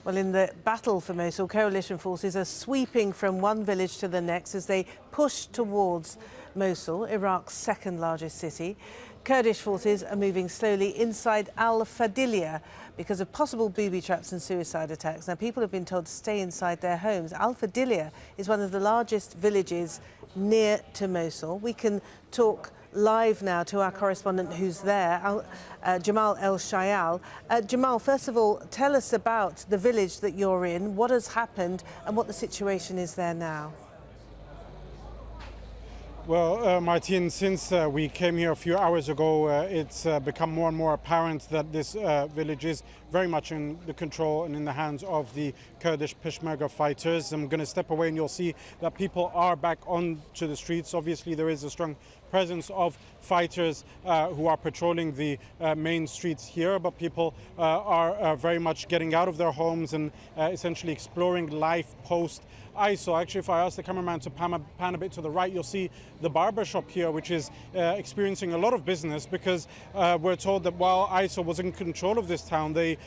Well, in the battle for Mosul, coalition forces are sweeping from one village to the next as they push towards Mosul, Iraq's second largest city. Kurdish forces are moving slowly inside Al-Fadiliya because of possible booby traps and suicide attacks. Now, people have been told to stay inside their homes. Al-Fadiliya is one of the largest villages near to Mosul. We can talk live now to our correspondent who's there, Jamal Elshayyal. Jamal, first of all, tell us about the village that you're in, what has happened and what the situation is there now. Well, Martine, since we came here a few hours ago, it's become more and more apparent that this village is very much in the control and in the hands of the Kurdish Peshmerga fighters. I'm going to step away and you'll see that people are back onto the streets. Obviously, there is a strong presence of fighters who are patrolling the main streets here, but people are very much getting out of their homes and essentially exploring life post ISIL. Actually, if I ask the cameraman to pan a bit to the right, you'll see the barber shop here, which is experiencing a lot of business because we're told that while ISIL was in control of this town, they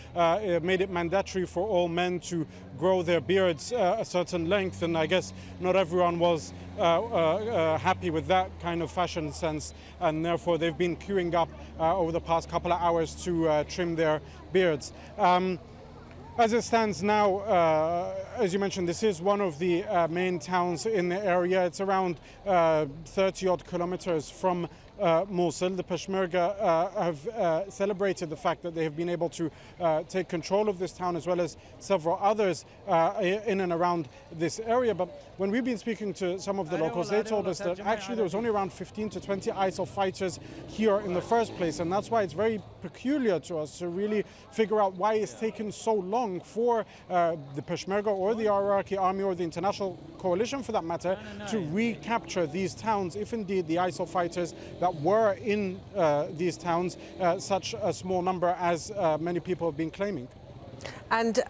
made it mandatory for all men to grow their beards a certain length, and I guess not everyone was happy with that kind of fashion sense, and therefore they've been queuing up over the past couple of hours to trim their beards. As it stands now, as you mentioned, this is one of the main towns in the area. It's around 30-odd kilometers from Mosul. The Peshmerga have celebrated the fact that they have been able to take control of this town as well as several others in and around this area. But when we've been speaking to some of the locals, they told us that actually there was only around 15 to 20 ISIL fighters here in the first place. And that's why it's very peculiar to us to really figure out why it's taken so long for the Peshmerga or the Iraqi army or the international coalition for that matter to recapture these towns, if indeed the ISIL fighters that were in these towns, such a small number as many people have been claiming. And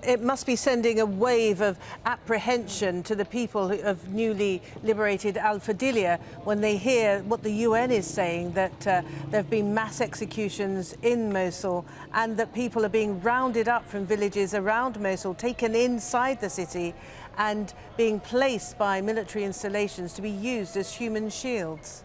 it must be sending a wave of apprehension to the people of newly liberated Al-Fadiliya when they hear what the UN is saying, that there have been mass executions in Mosul and that people are being rounded up from villages around Mosul, taken inside the city and being placed by military installations to be used as human shields.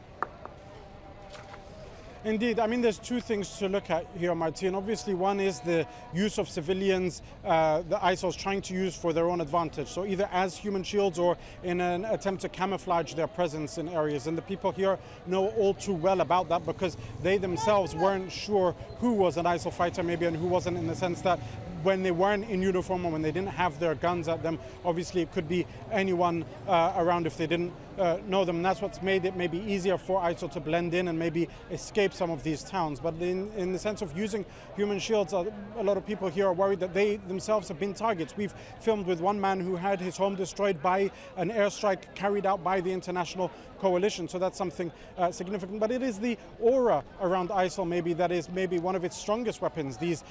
Indeed. I mean, there's two things to look at here, Martine. Obviously, one is the use of civilians the ISIL is trying to use for their own advantage. So either as human shields or in an attempt to camouflage their presence in areas. And the people here know all too well about that because they themselves weren't sure who was an ISIL fighter maybe and who wasn't, in the sense that when they weren't in uniform or when they didn't have their guns at them, obviously it could be anyone around if they didn't know them. And that's what's made it maybe easier for ISIL to blend in and maybe escape some of these towns. But in the sense of using human shields, a lot of people here are worried that they themselves have been targets. We've filmed with one man who had his home destroyed by an airstrike carried out by the international coalition. So that's something significant. But it is the aura around ISIL maybe that is maybe one of its strongest weapons. These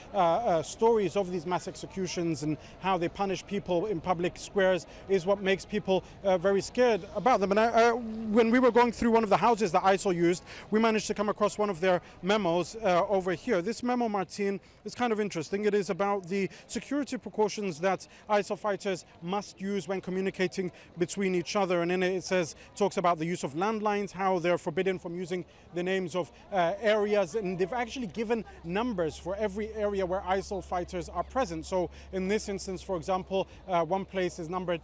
stories of these mass executions and how they punish people in public squares is what makes people very scared about them. And when we were going through one of the houses that ISIL used, we managed to come across one of their memos over here. This memo, Martine, is kind of interesting. It is about the security precautions that ISIL fighters must use when communicating between each other. And in it, talks about the use of landlines, how they're forbidden from using the names of areas. And they've actually given numbers for every area where ISIL fighters are present. So in this instance, for example, one place is number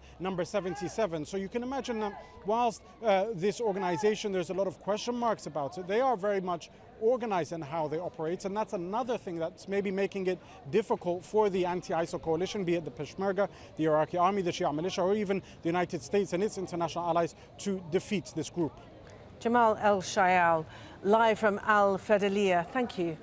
77. So you can imagine that whilst this organization, there's a lot of question marks about it, they are very much organized in how they operate. And that's another thing that's maybe making it difficult for the anti-ISIL coalition, be it the Peshmerga, the Iraqi army, the Shia militia, or even the United States and its international allies to defeat this group. Jamal Elshayyal, live from Al-Fadiliya. Thank you.